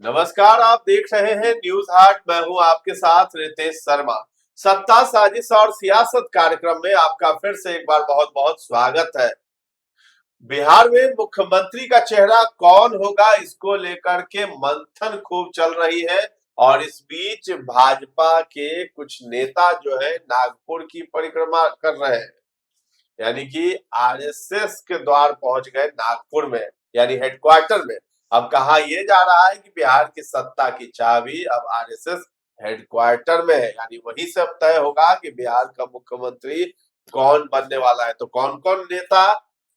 नमस्कार, आप देख रहे हैं न्यूज हाट। मैं हूं आपके साथ रितेश शर्मा। सत्ता साजिश और सियासत कार्यक्रम में आपका फिर से एक बार बहुत बहुत स्वागत है। बिहार में मुख्यमंत्री का चेहरा कौन होगा, इसको लेकर के मंथन खूब चल रही है। और इस बीच भाजपा के कुछ नेता जो है नागपुर की परिक्रमा कर रहे हैं, यानी कि आरएसएस के द्वार पहुंच गए नागपुर में, यानी हेडक्वार्टर में। अब कहा यह जा रहा है कि बिहार की सत्ता की चाबी अब आरएसएस हेडक्वार्टर में है, यानी वहीं से अब तय होगा कि बिहार का मुख्यमंत्री कौन बनने वाला है। तो कौन कौन नेता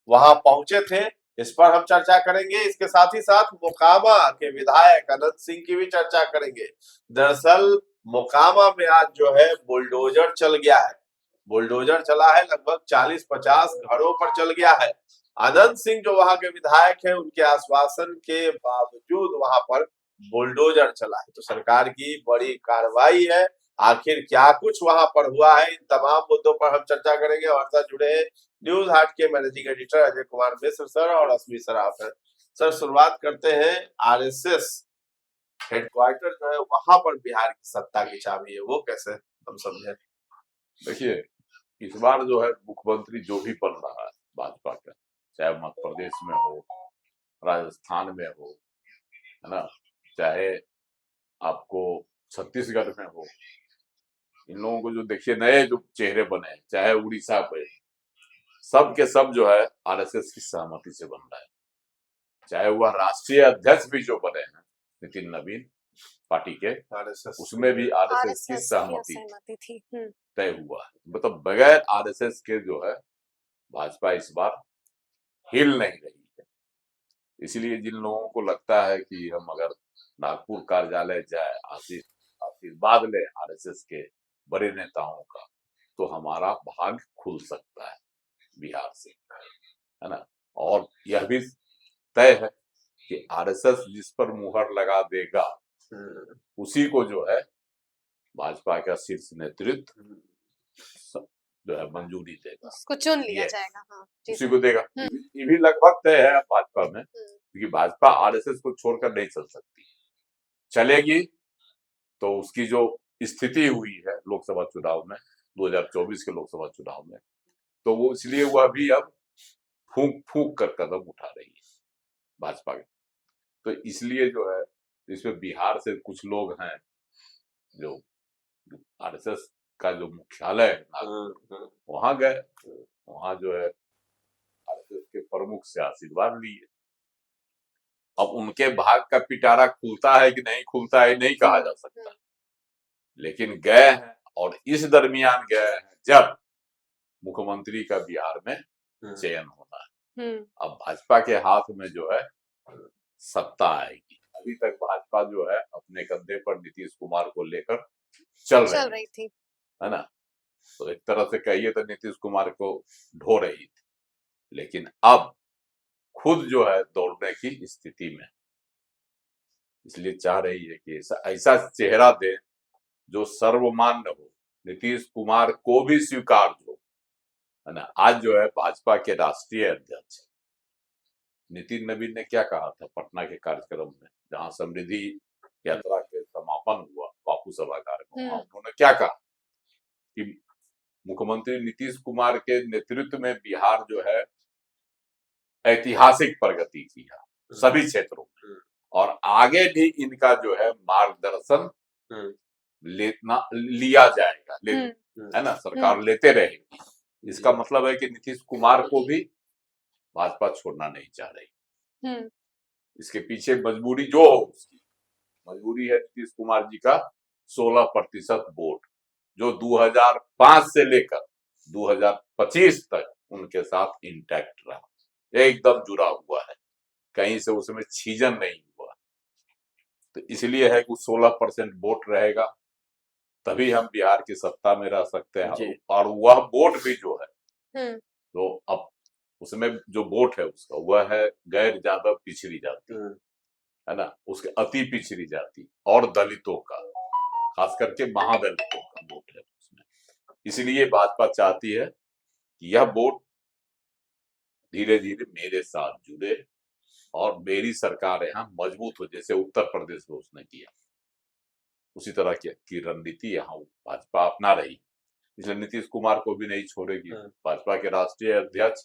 वहां पहुंचे थे, इस पर हम चर्चा करेंगे। इसके साथ ही साथ मोकामा के विधायक अनंत सिंह की भी चर्चा करेंगे। दरअसल मोकामा में आज जो है बुलडोजर चल गया है। बुलडोजर चला है, लगभग 40-50 घरों पर चल गया है। अनंत सिंह जो वहां के विधायक हैं, उनके आश्वासन के बावजूद वहां पर बुलडोजर चला है। तो सरकार की बड़ी कार्रवाई है। आखिर क्या कुछ वहां पर हुआ है, इन तमाम मुद्दों पर हम चर्चा करेंगे। और साथ जुड़े हैं न्यूज हाट के managing editor Ajay Kumar Mishra sir और अस्मी सराफ है। सर, शुरुआत करते हैं। आरएसएस हेडक्वार्टर जो है वहां पर बिहार की सत्ता की चाबी है, वो कैसे हम समझे? देखिए, इस बार जो है मुख्यमंत्री जो भी बन रहा है भाजपा का, चाहे मध्य प्रदेश में हो, राजस्थान में हो, है ना, चाहे आपको छत्तीसगढ़ में हो, इन लोगों को जो देखिए नए जो चेहरे बने हैं, चाहे उड़ीसा पे, सब के सब जो है आरएसएस की सहमति से बन रहा है। चाहे वह राष्ट्रीय अध्यक्ष भी जो बने हैं नितिन नवीन पार्टी के, आरएसएस उसमें भी आरएसएस की सहमति थी। तय हुआ है। मतलब बगैर आरएसएस के जो है भाजपा इस बार हिल नहीं रही है। इसलिए जिन लोगों को लगता है कि हम अगर नागपुर कार्यालय जाए, आशीर्वाद ले आरएसएस के बड़े नेताओं का, तो हमारा भाग्य खुल सकता है बिहार से, है ना। और यह भी तय है कि आरएसएस जिस पर मुहर लगा देगा उसी को जो है भाजपा का शीर्ष नेतृत्व जो है मंजूरी देगा, उसको चुन लिया जाएगा। हाँ, उसी को देगा। ये भी लगभग तय है भाजपा में, क्योंकि भाजपा आरएसएस को छोड़कर नहीं चल सकती। चलेगी तो उसकी जो स्थिति हुई है लोकसभा चुनाव में, 2024 के लोकसभा चुनाव में, तो वो इसलिए वह भी अब फूंक फूंक कर कदम उठा रही है भाजपा के। तो इसलिए जो है इसमें बिहार से कुछ लोग हैं जो आरएसएस का जो मुख्यालय है वहां गए, वहां जो है आरएसएस के प्रमुख से आशीर्वाद लिए। अब उनके भाग का पिटारा खुलता है कि नहीं खुलता है नहीं कहा जा सकता, लेकिन गए हैं। और इस दरमियान गए हैं जब मुख्यमंत्री का बिहार में चयन होना है। अब भाजपा के हाथ में जो है सत्ता आएगी। अभी तक भाजपा जो है अपने कंधे पर नीतीश कुमार को लेकर चल रही थी, है ना। तो एक तरह से कहिए तो नीतीश कुमार को ढो रही थी, लेकिन अब खुद जो है दौड़ने की स्थिति में, इसलिए चाह रही है कि ऐसा चेहरा दे जो सर्वमान्य हो, नीतीश कुमार को भी स्वीकार हो, है ना। आज जो है भाजपा के राष्ट्रीय अध्यक्ष नितिन नवीन ने क्या कहा था पटना के कार्यक्रम में, जहां समृद्धि यात्रा के समापन हुआ बापू सभागार में, उन्होंने क्या कहा कि मुख्यमंत्री नीतीश कुमार के नेतृत्व में बिहार जो है ऐतिहासिक प्रगति किया सभी क्षेत्रों में, और आगे भी इनका जो है मार्गदर्शन लिया जाएगा, है ना, सरकार लेते रहेगी। इसका मतलब है कि नीतीश कुमार को भी भाजपा छोड़ना नहीं चाह रही। इसके पीछे मजबूरी जो हो, उसकी मजबूरी है नीतीश कुमार जी का 16% वोट, जो 2005 से लेकर 2025 तक उनके साथ इंटैक्ट रहा, एकदम जुड़ा हुआ है, कहीं से उसमें छीजन नहीं हुआ। तो इसलिए है कि 16% वोट रहेगा, तभी हम बिहार की सत्ता में रह सकते हैं। और वह वोट भी जो है तो अब उसमें जो वोट है उसका वह है गैर ज्यादा पिछड़ी जाति, है ना, उसके अति पिछड़ी जाति और दलितों का, खास करके महादलितों का वोट है उसमें। इसलिए भाजपा चाहती है कि यह वोट धीरे धीरे मेरे साथ जुड़े और मेरी सरकार यहाँ मजबूत हो, जैसे उत्तर प्रदेश में उसने किया, उसी तरह की रणनीति यहाँ भाजपा अपना रही। इसलिए नीतीश कुमार को भी नहीं छोड़ेगी। भाजपा के राष्ट्रीय अध्यक्ष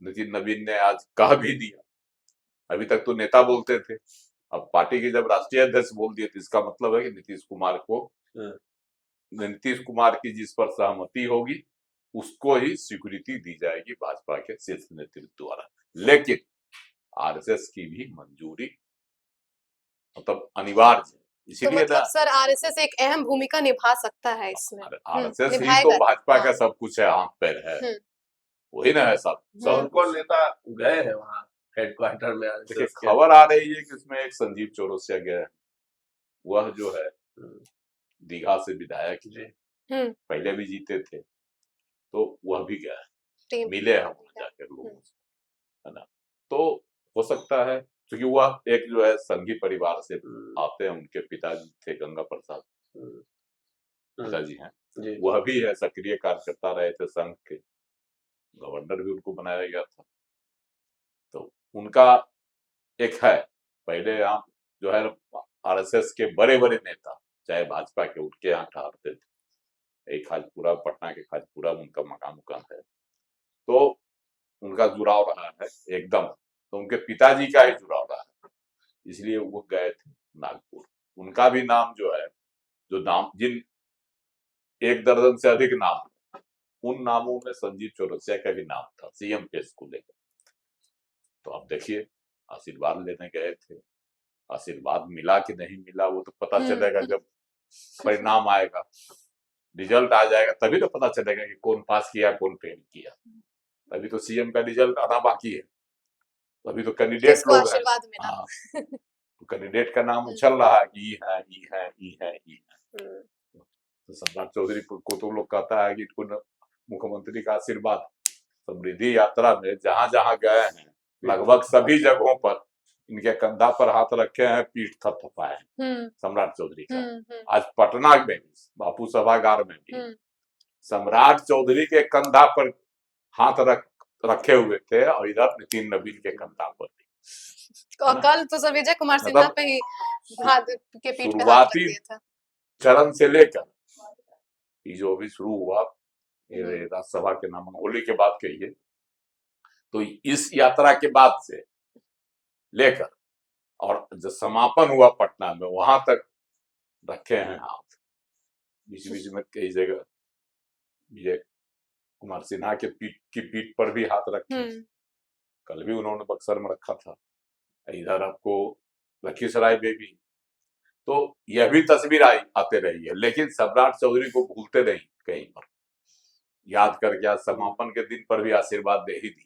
नितिन नवीन ने आज कह भी दिया, अभी तक तो नेता बोलते थे, अब पार्टी के जब राष्ट्रीय अध्यक्ष बोल दिए तो इसका मतलब है कि नीतीश कुमार की जिस पर सहमति होगी उसको ही स्वीकृति दी जाएगी भाजपा के शीर्ष नेतृत्व द्वारा। लेकिन आरएसएस की भी मंजूरी मतलब अनिवार्य है, तो इसीलिए मतलब सर आरएसएस एक अहम भूमिका निभा सकता है इसमें। आरएसएस ही निभाएगा। तो भाजपा का हाँ। सब कुछ है, हाथ पैर है, वही ना है सब। कौन नेता गए हैं वहाँ हेडक्वार्टर में? देखिए खबर आ रही है कि इसमें एक संजीव चौरसिया गया है, वह जो है दीघा से विधायक है, पहले भी जीते थे, तो वह भी गया है, मिले हम जाकर लोगों से, है ना। तो हो सकता है क्योंकि वह एक जो है संघी परिवार से आते हैं, उनके पिताजी थे गंगा प्रसाद पिताजी हैं, वह भी है सक्रिय कार्यकर्ता रहे थे संघ के, गवर्नर भी उनको बनाया गया था, तो उनका एक है पहले यहाँ जो है आरएसएस के बड़े बड़े नेता चाहे भाजपा के उनके यहाँ ठहरते थे, एक खाजपुरा, पटना के खाजपुरा उनका मकान है, तो उनका जुड़ाव रहा है एकदम, तो उनके पिताजी का ही जुड़ाव रहा है, इसलिए वो गए थे नागपुर। उनका भी नाम जो है, जो नाम जिन 1 दर्जन से अधिक नाम, उन नामों में संजीव चौरसिया का भी नाम था सीएम पेश को लेकर। तो आप देखिए आशीर्वाद लेने गए थे, आशीर्वाद मिला कि नहीं मिला वो तो पता चलेगा जब परिणाम आएगा, रिजल्ट आ जाएगा, तभी तो पता चलेगा कि कौन पास किया कौन फेल किया। अभी तो सीएम का रिजल्ट आना बाकी है, अभी तो कैंडिडेट लोग हैं, तो कैंडिडेट का नाम उछल रहा है कि ई है। तो सम्राट चौधरी को तो लोग कहता है कि मुख्यमंत्री का आशीर्वाद, समृद्धि यात्रा में जहां जहां गए हैं लगभग सभी जगहों पर इनके कंधा पर हाथ रखे हैं, पीठ थपथपाए हैं सम्राट चौधरी का। आज पटना में भी बापू सभागार में भी सम्राट चौधरी के कंधा पर हाथ रखे हुए थे और इधर नितिन नवीन के कंधा पर भी। कल तो सब विजय कुमार सिन्हा पे ही हाथ के पीठ पे हाथ रख दिया था। चरण से लेकर ये जो अभी शुरू हुआ राज्यसभा के नाम होली के बाद कहिए, तो इस यात्रा के बाद से लेकर और जो समापन हुआ पटना में वहां तक रखे हैं हाथ, बीच बीच में कई जगह विजय कुमार सिन्हा के पीठ पर भी हाथ रखे। कल भी उन्होंने बक्सर में रखा था, इधर आपको लखीसराय में भी, तो यह भी तस्वीर आते रही है, लेकिन सम्राट चौधरी को भूलते नहीं, कहीं पर याद करके आज समापन के दिन पर भी आशीर्वाद दे ही दी।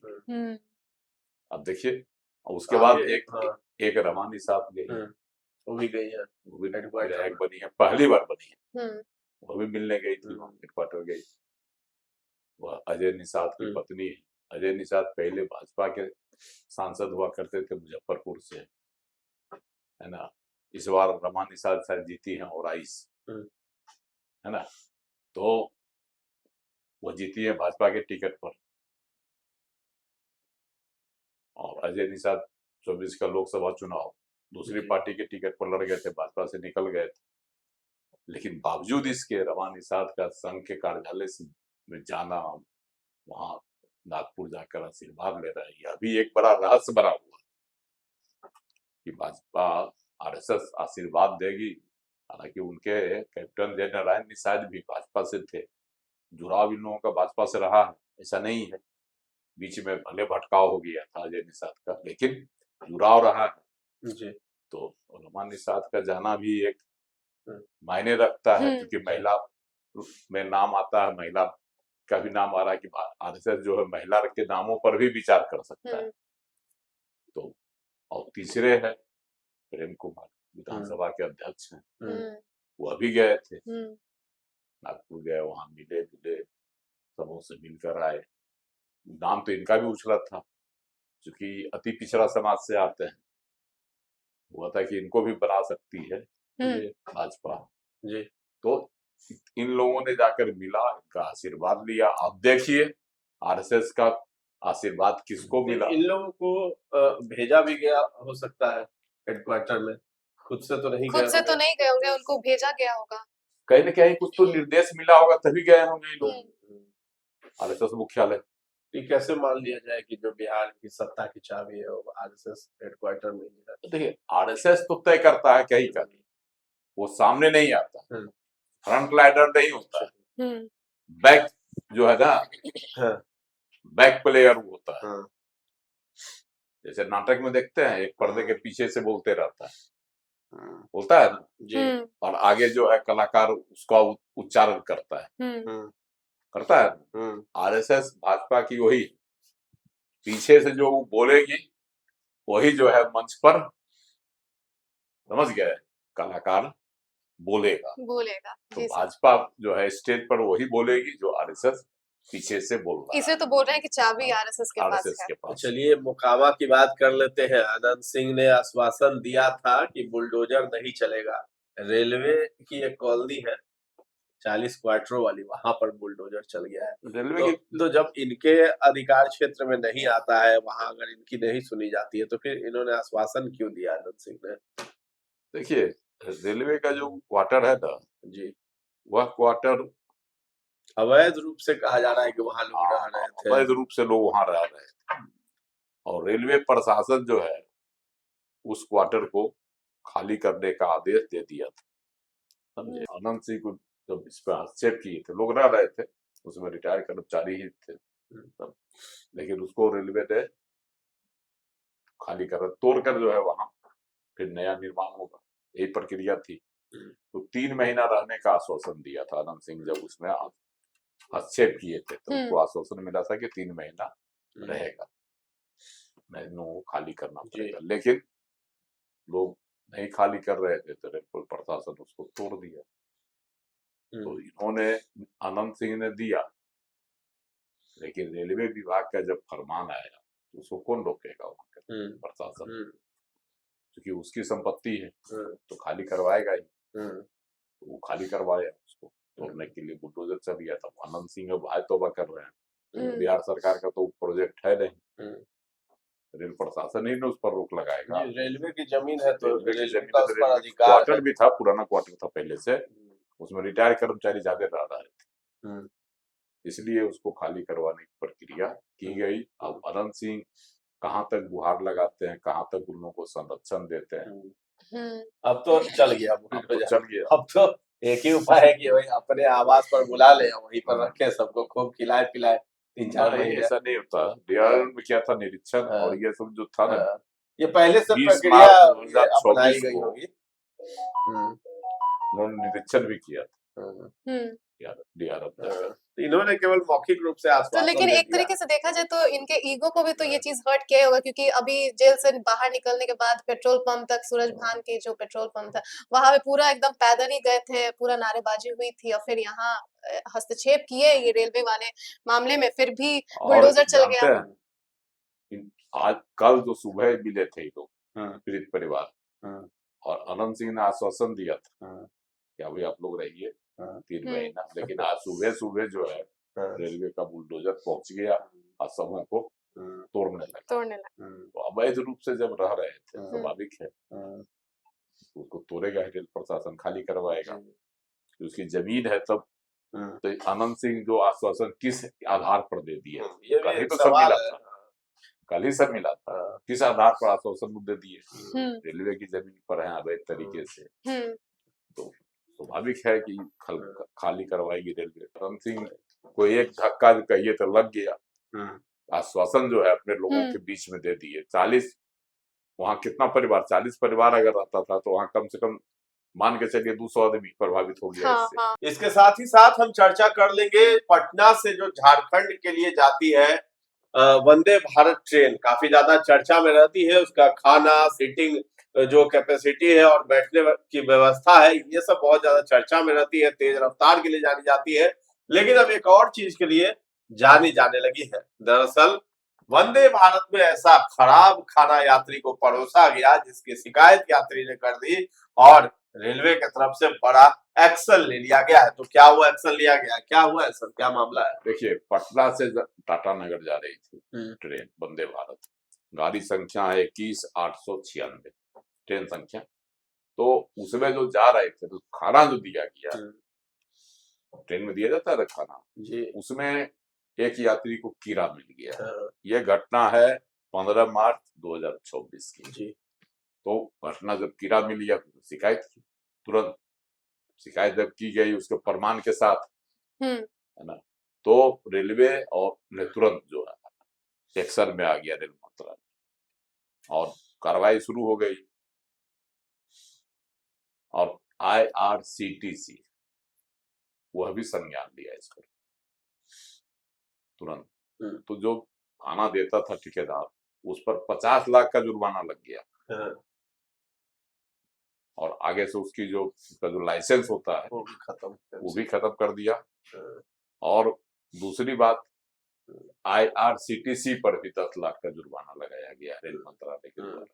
अब देखिए उसके बाद एक रमानी साहब गई, वो भी गई है, वो भी विधायक बनी है, पहली बार बनी है, वो भी मिलने गई थी, हेडक्वार्टर गई। वह अजय निषाद की पत्नी है। अजय निषाद पहले भाजपा के सांसद हुआ करते थे मुजफ्फरपुर से, है ना। इस बार रमा निषाद शायद जीती है और आइस, है ना, तो वो जीती है भाजपा के टिकट पर, और अजय निषाद 24 का लोकसभा चुनाव दूसरी पार्टी के टिकट पर लड़ गए थे, भाजपा से निकल गए थे, लेकिन बावजूद इसके रमा निषाद का संघ के कार्यालय में जाना, वहां नागपुर जाकर आशीर्वाद ले रहा है, यह भी एक बड़ा रहस्य बना हुआ कि भाजपा आरएसएस आशीर्वाद देगी। हालांकि उनके कैप्टन जय नारायण निषाद भी भाजपा से थे, जुड़ाव इन लोगों का भाजपा से रहा है, ऐसा नहीं है, बीच में भले भटकाव हो गया था अजय निषाद का, लेकिन जुड़ाव रहा है जी। तो रमा निषाद का जाना भी एक मायने रखता है, क्योंकि महिला में नाम आता है, महिला का भी नाम आ रहा है कि आरएसएस जो है महिला के नामों पर भी विचार कर सकता है। तो और तीसरे है प्रेम कुमार, विधानसभा के अध्यक्ष हैं, वो अभी गए थे नागपुर, गए वहां मिले सबों से मिलकर आए। नाम तो इनका भी उछला था, क्योंकि अति पिछड़ा समाज से आते हैं, हुआ था कि इनको भी बना सकती है भाजपा जी। तो इन लोगों ने जाकर मिला, इनका आशीर्वाद लिया। अब देखिए आरएसएस का आशीर्वाद किसको मिला। इन लोगों को भेजा भी गया हो सकता है हेडक्वार्टर में, खुद से तो नहीं खुद से तो नहीं गए होंगे, उनको भेजा गया होगा, कहीं न कहीं कुछ तो निर्देश मिला होगा तभी गए होंगे ये लोग आरएसएस मुख्यालय। ये कैसे मान लिया जाए कि जो बिहार की सत्ता की चाबी है वो आरएसएस हेडक्वार्टर में ही है? देखिए आरएसएस तो तय करता है कहीं का, वो सामने नहीं आता, फ्रंट लाइनर नहीं होता है, बैक जो है ना बैक प्लेयर होता है। जैसे नाटक में देखते हैं एक पर्दे के पीछे से बोलते रहता है, बोलता है ना जी, और आगे जो है कलाकार उसका उच्चारण करता है आरएसएस भाजपा की वही पीछे से जो वो बोलेगी वही जो है मंच पर, समझ गए, कलाकार बोलेगा तो भाजपा जो है स्टेज पर वही बोलेगी जो आरएसएस पीछे से बोल रहा है। इसे तो बोल रहे हैं कि चाबी आरएसएस के पास है। चलिए मोकामा की बात कर लेते हैं। आनंद सिंह ने आश्वासन दिया था कि बुलडोजर नहीं चलेगा। रेलवे की एक कॉलोनी है 40 क्वार्टरों वाली, वहां पर बुलडोजर चल गया है। रेलवे तो जब इनके अधिकार क्षेत्र में नहीं आता है, वहां अगर इनकी नहीं सुनी जाती है तो फिर इन्होंने आश्वासन क्यों दिया आनंद सिंह ने? देखिए रेलवे का जो क्वार्टर है ना जी, वह क्वार्टर अवैध रूप से कहा जा रहा है कि वहां लोग रह रहे थे, अवैध रूप से लोग वहां रह रहे थे और रेलवे प्रशासन जो है उस क्वार्टर को खाली करने का आदेश दे दिया था। समझे, आनंद सिंह को जब इस पर आक्षेप किए थे, लोग रह रहे थे उसमें, रिटायर्ड कर्मचारी ही थे, लेकिन उसको रेलवे ने खाली कर तोड़कर जो है वहां फिर नया निर्माण होगा, यही प्रक्रिया थी। तो 3 महीना रहने का आश्वासन दिया था आनंद सिंह, जब उसमें हस्तक्षेप किए थे तो उनको आश्वासन मिला था कि 3 महीना रहेगा, नहीं खाली करना पड़ेगा, लेकिन लोग नहीं खाली कर रहे थे तो रेलवे प्रशासन उसको तोड़ दिया। तो इन्होंने आनंद सिंह ने दिया, लेकिन रेलवे विभाग का जब फरमान आया तो उसको कौन रोकेगा, प्रशासन, क्योंकि उसकी संपत्ति है तो खाली करवाएगा ही। तो वो खाली करवाया, उसको तोड़ने के लिए बुलडोजर चल गया था। आनंद सिंह अब आए तौबा कर रहे हैं, बिहार सरकार का तो प्रोजेक्ट है नहीं, रेल प्रशासन ही ने उस पर रोक लगाएगा। रेलवे की जमीन है तो क्वार्टर भी था, पुराना क्वार्टर था पहले से, उसमें रिटायर्ड कर्मचारी ज्यादा रह रहे थे, इसलिए उसको खाली करवाने की प्रक्रिया की गई। अब आनंद सिंह कहाँ तक गुहार लगाते हैं, कहाँ तक उन लोगों को संरक्षण देते हैं। अब तो चल गया, चल गया। अब तो एक ही उपाय है कि वही अपने आवास पर बुला ले, वहीं पर रखे, सबको खूब खिलाए पिलाए 3-4 महीने। ऐसा नहीं होता, बिहार में क्या था निरीक्षण और ये सब जो था ना, ये पहले से प्रक्रिया अपनाई गई होगी। उन्होंने निरीक्षण भी किया था इन्होंने केवल मौखिक रूप से आश्वासन तो, लेकिन एक तरीके से देखा जाए तो इनके ईगो को भी तो ये चीज हर्ट किया होगा, क्योंकि अभी जेल से बाहर निकलने के बाद पेट्रोल पंप तक, सूरज भान के जो पेट्रोल पंप था वहां पे पूरा एकदम पैदल ही गए थे, पूरा नारेबाजी हुई थी, और फिर यहाँ हस्तक्षेप किए ये रेलवे वाले मामले में, फिर भी बुलडोजर चल गया। आज कल जो सुबह मिले थे लोग पीड़ित परिवार, और आनंद सिंह ने आश्वासन दिया था कि अभी आप लोग रहिए 3 महीना, लेकिन आज सुबह सुबह जो है रेलवे का बुलडोजर पहुंच गया और सबों को तोड़ने लगा। तो अवैध रूप से जब रह रहे थे, स्वाभाविक है उसको तोड़ेगा, रेल प्रशासन खाली करवाएगा, उसकी जमीन है तब। तो आनंद सिंह जो आश्वासन किस आधार पर दे दिए, कल ही तो सब मिला था, कल ही सब मिला था, किस आधार पर आश्वासन दे दिए, रेलवे की जमीन पर है अवैध तरीके से, तो स्वाभाविक है कि खाली करवाएगी रेलवे। आनंद सिंह को एक धक्का जो कहिए तो लग गया, आश्वासन जो है अपने लोगों के बीच में दे दिए। 40 वहां कितना परिवार, 40 परिवार अगर रहता था तो वहां कम से कम मान के चलिए 200 आदमी प्रभावित हो गया इससे। इसके साथ ही साथ हम चर्चा कर लेंगे पटना से जो झारखंड के लिए जाती है वंदे भारत ट्रेन, काफी ज्यादा चर्चा में रहती है। उसका खाना, सीटिंग जो कैपेसिटी है और बैठने की व्यवस्था है, ये सब बहुत ज्यादा चर्चा में रहती है, तेज रफ्तार के लिए जानी जाती है। लेकिन अब एक और चीज के लिए जानी जाने लगी है। दरअसल वंदे भारत में ऐसा खराब खाना यात्री को परोसा गया जिसकी शिकायत यात्री ने कर दी, और रेलवे की तरफ से बड़ा एक्शन ले लिया गया है, तो क्या हुआ एक्शन लिया गया है, क्या हुआ है सर, क्या मामला है? देखिए, पटना से टाटा नगर जा रही थी ट्रेन वंदे भारत, गाड़ी संख्या है 21,896 ट्रेन संख्या। तो उसमें जो जा रहे थे तो खाना जो दिया गया, ट्रेन में दिया जाता है खाना जी, उसमें एक यात्री को कीड़ा मिल गया। ये घटना है 15 मार्च 2024 की जी, तो घटना जब कीड़ा मिल गया तो शिकायत की, तुरंत शिकायत जब की गई उसके प्रमाण के साथ, है ना, तो रेलवे और ने तुरंत जो है एक्शन में आ गया रेल मंत्रालय और कार्रवाई शुरू हो गई। और IRCTC वह भी संज्ञान लिया इस पर तुरंत। तो जो खाना देता था ठेकेदार उस पर 50 लाख का जुर्माना लग गया और आगे से उसकी जो उसका जो लाइसेंस होता है वो भी खत्म कर दिया। और दूसरी बात, IRCTC पर भी 10 लाख का जुर्माना लगाया गया रेल मंत्रालय के द्वारा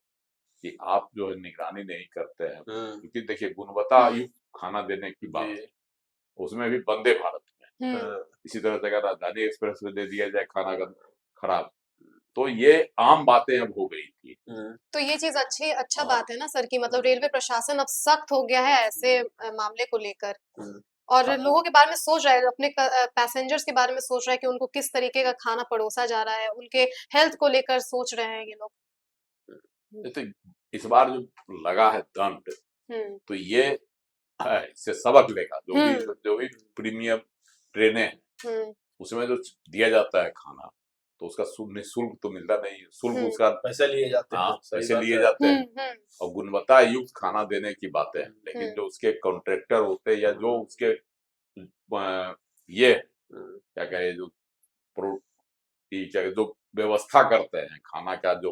कि आप जो है निगरानी नहीं करते हैं। क्योंकि देखिए गुणवत्ता युक्त खाना देने की बात उसमें भी वंदे भारत में इसी तरह से अगर राजधानी एक्सप्रेस में दे दिया जाए खाना का खराब, तो ये आम बातें अब हो गई थी। तो ये चीज अच्छा बात है ना सर कि मतलब रेलवे प्रशासन अब सख्त हो गया है ऐसे मामले को लेकर और लोगों के बारे में सोच रहा है, अपने पैसेंजर्स के बारे में सोच रहा है कि उनको किस तरीके का खाना परोसा जा रहा है, उनके हेल्थ को लेकर सोच रहे हैं ये लोग। तो इस बार जो लगा है दंड, तो ये इससे सबक लेगा जो भी प्रीमियम ट्रेनें उसमें जो दिया जाता है खाना तो उसका निःशुल्क तो मिलता नहीं है, शुल्क उसका पैसे लिए जाते हैं, पैसे लिए जाते हैं और गुणवत्ता युक्त खाना देने की बात है। लेकिन जो उसके कॉन्ट्रैक्टर होते हैं या जो उसके ये क्या कहे जो जो व्यवस्था करते हैं खाना का जो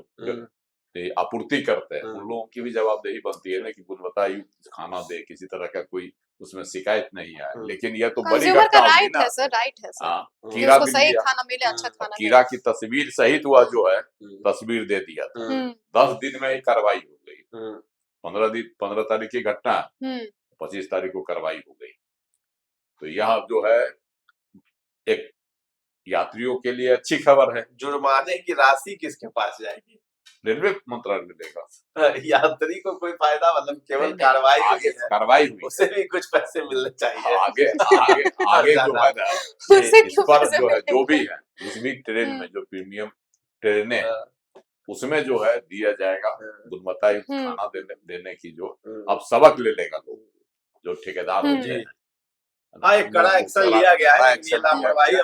आपूर्ति करते हैं उन लोगों की भी जवाबदेही बनती है ना कि गुणवत्ता युक्त खाना दे, किसी तरह का कोई उसमें शिकायत नहीं आए। लेकिन यह तो बड़ी घटना होगी ना। राइट है सर, कीड़ा उसको सही खाना मिले, अच्छा खाना कीड़ा की तस्वीर सहित हुआ जो है तस्वीर दे दिया था। 10 दिन में ही कार्रवाई हो गई। 15 तारीख की घटना, 25 तारीख को कार्रवाई हो गई। तो यह जो है एक यात्रियों के लिए अच्छी खबर है। जुर्माने की राशि किसके पास जाएगी? रेलवे मंत्रालय देगा। यात्री को कोई फायदा, मतलब केवल कार्रवाई हुई, उसे भी कुछ पैसे मिलने चाहिए। आगे जो है ना इस पर जो है जो भी है जिस भी ट्रेन में जो प्रीमियम ट्रेनें उसमें जो है दिया जाएगा गुणवत्ता युक्त खाना देने की जो अब सबक ले लेगा लोग जो ठेकेदार होते हैं। हाँ, एक कड़ा एक्शन लिया गया है। ये लापरवाही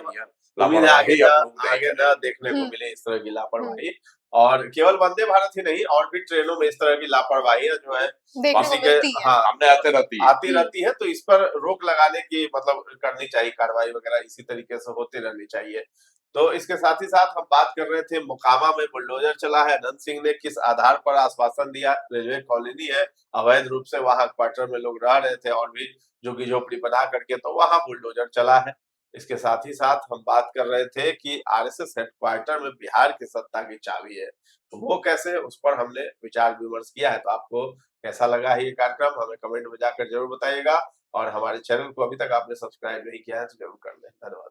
आगे न देखने को मिले इस तरह की लापरवाही। और केवल वंदे भारत ही नहीं और भी ट्रेनों में इस तरह की लापरवाहियां जो है सामने आती रहती है। तो इस पर रोक लगाने की मतलब करनी चाहिए, कार्रवाई वगैरह इसी तरीके से होती रहनी चाहिए। तो इसके साथ ही साथ हम बात कर रहे थे मोकामा में बुलडोजर चला है। अनंत सिंह ने किस आधार पर आश्वासन दिया? रेलवे कॉलोनी है, अवैध रूप से वहां क्वार्टर में लोग रह रहे थे और भी झुग्गी झोपड़ी बना करके, तो वहां बुलडोजर चला है। इसके साथ ही साथ हम बात कर रहे थे कि आरएसएस हेडक्वार्टर में बिहार की सत्ता की चाबी है, तो वो कैसे, उस पर हमने विचार विमर्श किया है। तो आपको कैसा लगा है ये कार्यक्रम, हमें कमेंट में जाकर जरूर बताइएगा। और हमारे चैनल को अभी तक आपने सब्सक्राइब नहीं किया है तो जरूर कर लें। धन्यवाद।